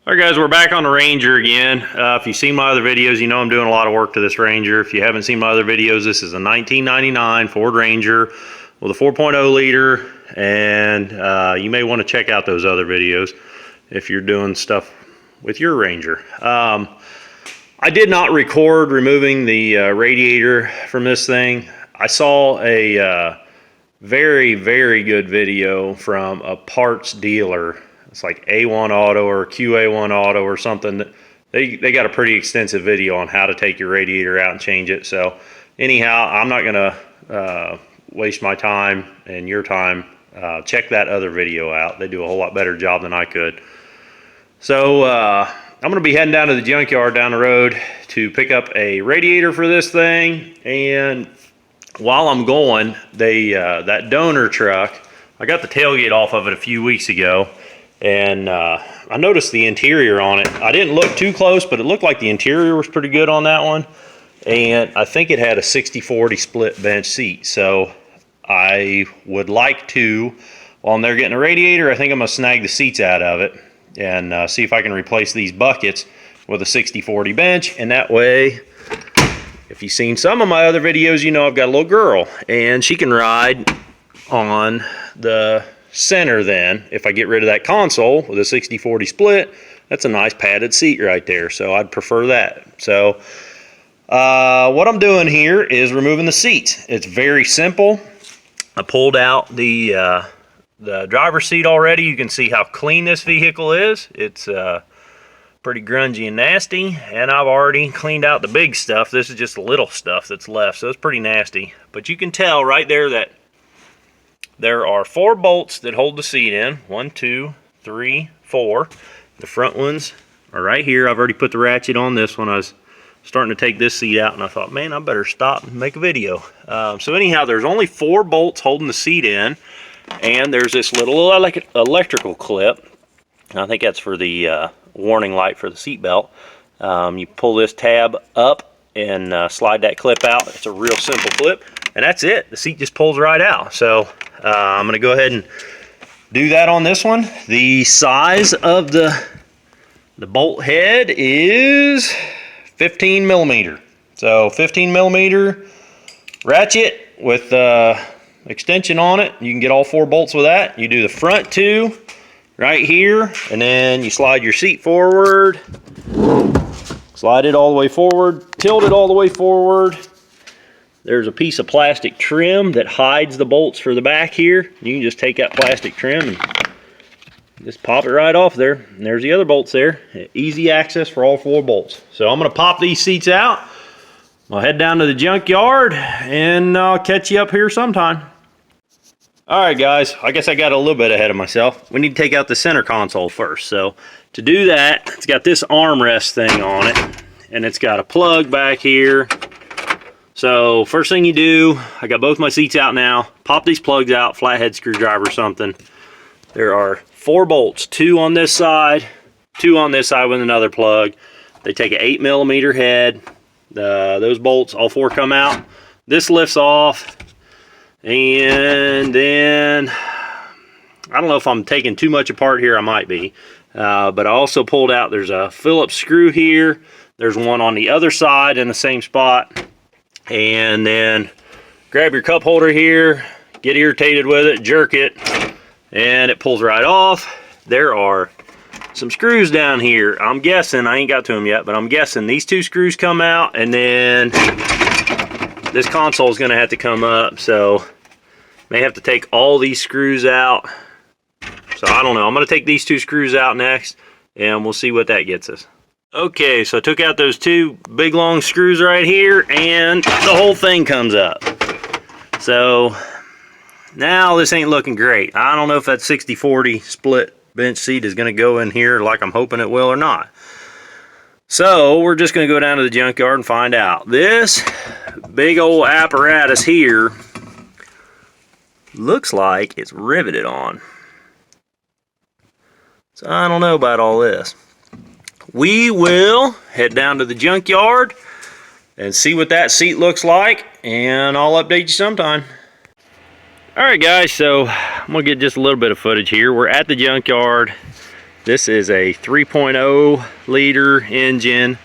Alright guys, we're back on the Ranger again. If you've seen my other videos, you know I'm doing a lot of work to this Ranger. If you haven't seen my other videos, this is a 1999 Ford Ranger with a 4.0 liter, and you may want to check out those other videos if you're doing stuff with your Ranger. I did not record removing the radiator from this thing. I saw a very good video from a parts dealer. It's like A1 Auto or QA1 Auto or something. They got a pretty extensive video on how to take your radiator out and change it. So anyhow, I'm not gonna waste my time and your time. Check that other video out. They do a whole lot better job than I could. So I'm gonna be heading down to the junkyard down the road to pick up a radiator for this thing. And while I'm going, that donor truck, I got the tailgate off of it a few weeks ago. And I noticed the interior on it. I didn't look too close, but it looked like the interior was pretty good on that one. And I think it had a 60-40 split bench seat. So I would like to, while I'm there getting a radiator, I think I'm gonna snag the seats out of it and see if I can replace these buckets with a 60-40 bench. And that way, if you've seen some of my other videos, you know I've got a little girl and she can ride on the center. Then if I get rid of that console with a 60-40 split, that's a nice padded seat right there, so I'd prefer that. So what I'm doing here is removing the seats. It's very simple. I pulled out the driver's seat already. You can see how clean this vehicle is. It's pretty grungy and nasty, and I've already cleaned out the big stuff. This is just the little stuff that's left, so it's pretty nasty. But you can tell right there that there are 4 bolts that hold the seat in. 1, 2, 3, 4. The front ones are right here. I've already put the ratchet on this one. I was starting to take this seat out, and I thought, man, I better stop and make a video. So anyhow, there's only 4 bolts holding the seat in, and there's this little electrical clip. I think that's for the warning light for the seat belt. You pull this tab up and slide that clip out. It's a real simple clip, and that's it. The seat just pulls right out. So I'm going to go ahead and do that on this one. The size of the bolt head is 15 millimeter. So 15 millimeter ratchet with extension on it. You can get all 4 bolts with that. You do the front 2 right here, and then you slide your seat forward. Slide it all the way forward, tilt it all the way forward. There's a piece of plastic trim that hides the bolts for the back here. You can just take that plastic trim and just pop it right off there. And there's the other bolts there. Easy access for all 4 bolts. So I'm gonna pop these seats out. I'll head down to the junkyard and I'll catch you up here sometime. All right guys, I guess I got a little bit ahead of myself. We need to take out the center console first. So to do that, it's got this armrest thing on it, and it's got a plug back here. So first thing you do, I got both my seats out now. Pop these plugs out, flathead screwdriver or something. There are 4 bolts, 2 on this side, 2 on this side with another plug. They take an 8 millimeter head. Those bolts, all 4 come out. This lifts off, and then I don't know if I'm taking too much apart here. I might be. But I also pulled out, there's a Phillips screw here. There's one on the other side in the same spot. And then grab your cup holder here, get irritated with it, jerk it, and it pulls right off. There are some screws down here. I'm guessing, I ain't got to them yet, but I'm guessing these 2 screws come out, and then this console is gonna have to come up. So may have to take all these screws out. So I don't know, I'm gonna take these 2 screws out next, and we'll see what that gets us. Okay, so I took out those 2 big long screws right here, and the whole thing comes up. So now this ain't looking great. I don't know if that 60-40 split bench seat is gonna go in here like I'm hoping it will or not. So we're just gonna go down to the junkyard and find out. This big old apparatus here looks like it's riveted on. So I don't know about all this. We will head down to the junkyard and see what that seat looks like, and I'll update you sometime. Alright guys, so I'm going to get just a little bit of footage here. We're at the junkyard, This is a 3.0 liter engine,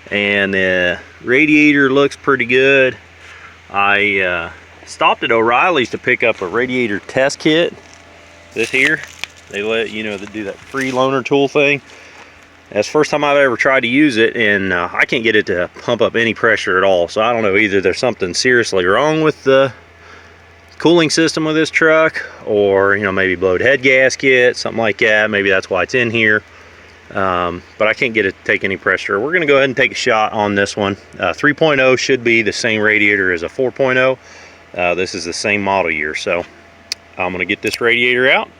and the radiator looks pretty good. I stopped at O'Reilly's to pick up a radiator test kit. This here, they let you know, they do that free loaner tool thing. That's the first time I've ever tried to use it, and I can't get it to pump up any pressure at all. So I don't know, either there's something seriously wrong with the cooling system of this truck, or maybe blowed head gasket, something like that. Maybe that's why it's in here. But I can't get it to take any pressure. We're going to go ahead and take a shot on this one. 3.0 should be the same radiator as a 4.0. This is the same model year, so I'm going to get this radiator out.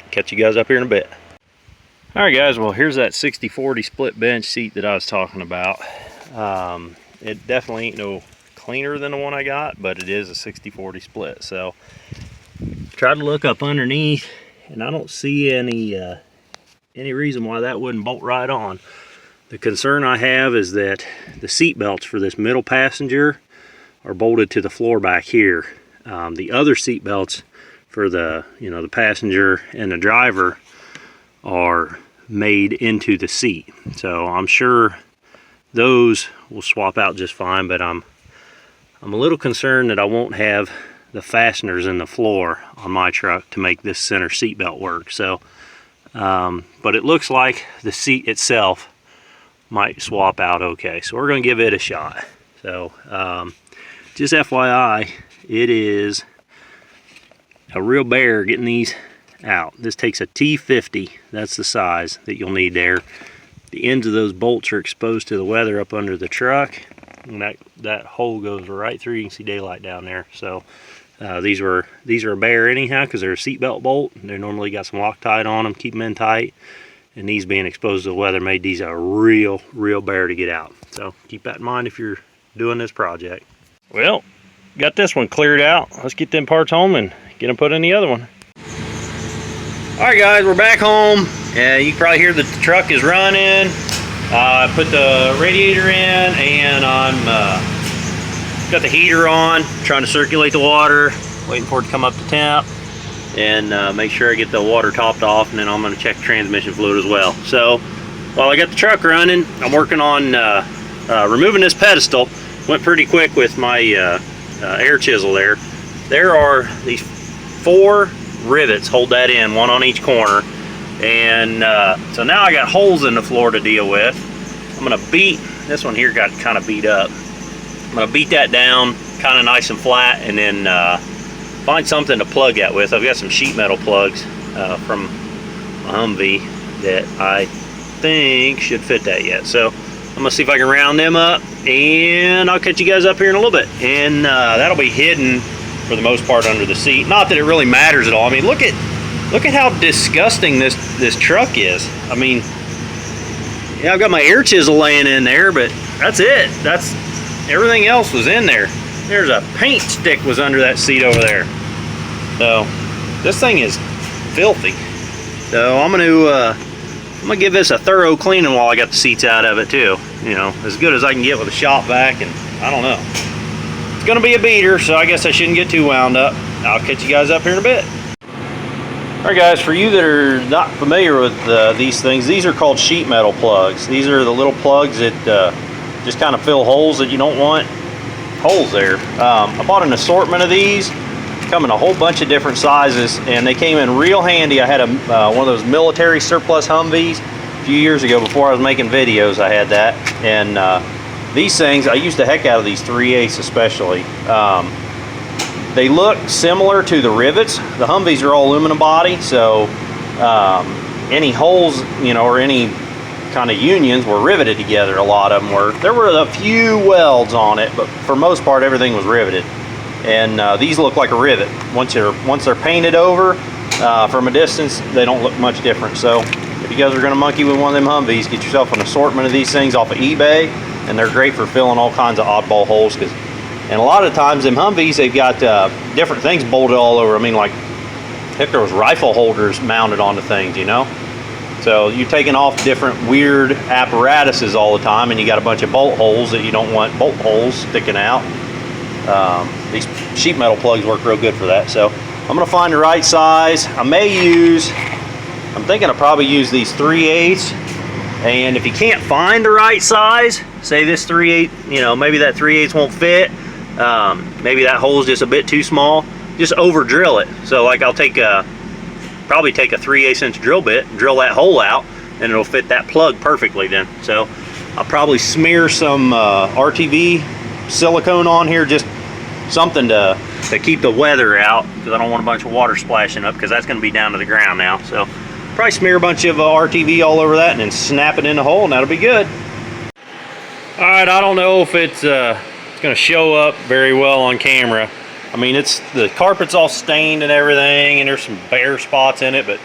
Catch you guys up here in a bit. Alright guys, well here's that 60/40 split bench seat that I was talking about. It definitely ain't no cleaner than the one I got, but it is a 60/40 split. So tried to look up underneath, and I don't see any reason why that wouldn't bolt right on. The concern I have is that the seat belts for this middle passenger are bolted to the floor back here. The other seat belts for the the passenger and the driver are made into the seat, so I'm sure those will swap out just fine, but I'm a little concerned that I won't have the fasteners in the floor on my truck to make this center seat belt work. So but it looks like the seat itself might swap out okay, so we're going to give it a shot. So just FYI, it is a real bear getting these out. This takes a T50, that's the size that you'll need there. The ends of those bolts are exposed to the weather up under the truck, and that hole goes right through. You can see daylight down there. So these are a bear anyhow, because they're a seatbelt bolt. They normally got some Loctite on them, keep them in tight, and these being exposed to the weather made these a real bear to get out. So keep that in mind if you're doing this project. Well, got this one cleared out. Let's get them parts home and get them put in the other one. Alright guys, we're back home, and you can probably hear that the truck is running. I put the radiator in, and I'm got the heater on, trying to circulate the water, waiting for it to come up to temp, and make sure I get the water topped off, and then I'm going to check the transmission fluid as well. So while I got the truck running, I'm working on removing this pedestal. Went pretty quick with my air chisel there. There are these 4 rivets hold that in, one on each corner, and so now I got holes in the floor to deal with. I'm gonna beat this one here, got kind of beat up. I'm gonna beat that down kind of nice and flat, and then find something to plug that with. I've got some sheet metal plugs from my Humvee that I think should fit that yet, so I'm gonna see if I can round them up, and I'll catch you guys up here in a little bit. And that'll be hidden for the most part under the seat. Not that it really matters at all. I mean, look at how disgusting this truck is. I mean, yeah, I've got my air chisel laying in there, but that's it. That's everything else was in there. There's a paint stick was under that seat over there. So this thing is filthy. So I'm gonna give this a thorough cleaning while I got the seats out of it too. As good as I can get with a shop vac, and I don't know. It's gonna be a beater, so I guess I shouldn't get too wound up. I'll catch you guys up here in a bit. Alright guys, for you that are not familiar with these things, these are called sheet metal plugs. These are the little plugs that just kind of fill holes that you don't want holes there. I bought an assortment of these, come in a whole bunch of different sizes, and they came in real handy. I had one of those military surplus Humvees a few years ago before I was making videos. I had that, and these things, I use the heck out of these 3/8 especially. They look similar to the rivets. The Humvees are all aluminum body, so any holes, or any kind of unions were riveted together. A lot of them were. There were a few welds on it, but for most part everything was riveted. And these look like a rivet. Once they're painted over, from a distance, they don't look much different. So if you guys are gonna monkey with one of them Humvees, get yourself an assortment of these things off of eBay, and they're great for filling all kinds of oddball holes. And a lot of times them Humvees, they've got different things bolted all over. I mean, like, heck, there was rifle holders mounted onto things, So you're taking off different weird apparatuses all the time, and you got a bunch of bolt holes that you don't want bolt holes sticking out. These sheet metal plugs work real good for that. So I'm gonna find the right size. I may use I'm thinking I'll probably use these 3/8. And if you can't find the right size, say this 3/8, you know, maybe that 3/8 won't fit. Maybe that hole's just a bit too small. Just over drill it. So like I'll probably take a 3/8 inch drill bit, drill that hole out, and it'll fit that plug perfectly then. So I'll probably smear some RTV silicone on here, just something to keep the weather out, because I don't want a bunch of water splashing up, because that's going to be down to the ground now. So probably smear a bunch of RTV all over that and then snap it in the hole, and that'll be good. All right, I don't know if it's going to show up very well on camera. I mean, the carpet's all stained and everything, and there's some bare spots in it, but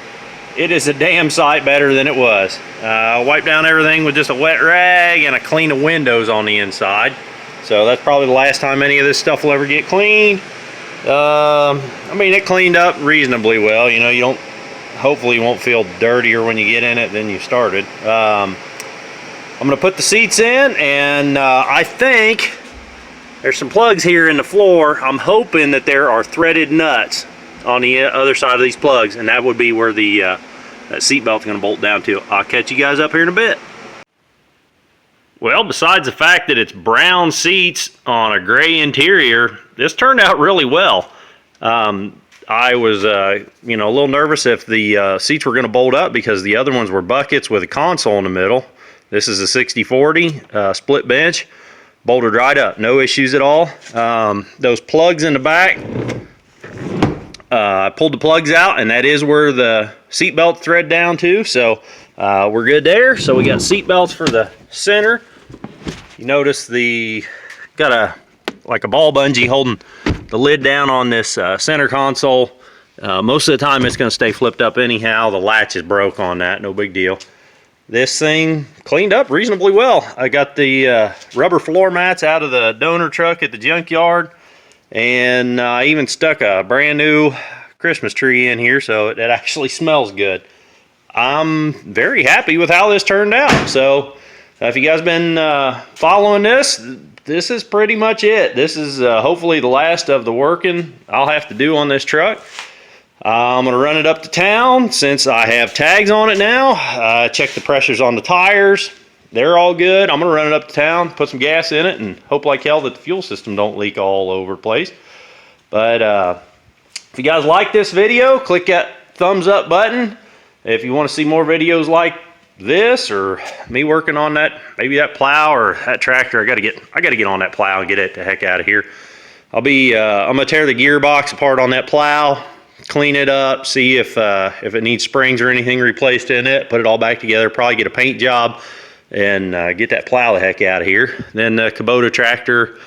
it is a damn sight better than it was. I wiped down everything with just a wet rag, and I cleaned the windows on the inside. So that's probably the last time any of this stuff will ever get cleaned. I mean, it cleaned up reasonably well. You know, hopefully you won't feel dirtier when you get in it than you started. I'm gonna put the seats in, and I think there's some plugs here in the floor. I'm hoping that there are threaded nuts on the other side of these plugs, and that would be where the that seat belt's gonna bolt down to. I'll catch you guys up here in a bit. Well, besides the fact that it's brown seats on a gray interior, this turned out really well. I was, you know, a little nervous if the seats were going to bolt up, because the other ones were buckets with a console in the middle. This is a 60/40 split bench, bolted right up, no issues at all. Those plugs in the back, I pulled the plugs out, and that is where the seat belt thread down to. So we're good there. So we got seat belts for the center. You notice got like a ball bungee holding the lid down on this center console. Most of the time it's going to stay flipped up anyhow. The latch is broke on that, no big deal. This thing cleaned up reasonably well. I got the rubber floor mats out of the donor truck at the junkyard, and I even stuck a brand new Christmas tree in here, so it actually smells good. I'm very happy with how this turned out. So if you guys been following this is pretty much it. This is hopefully the last of the working I'll have to do on this truck. I'm going to run it up to town since I have tags on it now. Check the pressures on the tires. They're all good. I'm going to run it up to town, put some gas in it, and hope like hell that the fuel system don't leak all over the place. But if you guys like this video, click that thumbs up button. If you want to see more videos like this, or me working on that, maybe that plow or that tractor, I gotta get on that plow and get it the heck out of here. I'm gonna tear the gearbox apart on that plow, clean it up, see if it needs springs or anything replaced in it, put it all back together, probably get a paint job, and get that plow the heck out of here. Then the Kubota tractor,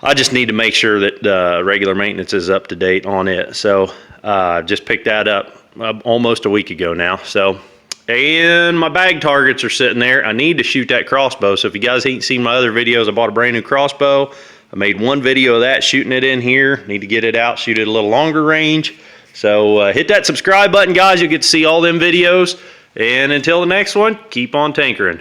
I just need to make sure that regular maintenance is up to date on it. So just picked that up almost a week ago now. So, and my bag targets are sitting there. I need to shoot that crossbow. So if you guys ain't seen my other videos, I bought a brand new crossbow. I made one video of that, shooting it in here. Need to get it out, shoot it a little longer range. So hit that subscribe button, guys. You'll get to see all them videos. And until the next one, keep on tinkering.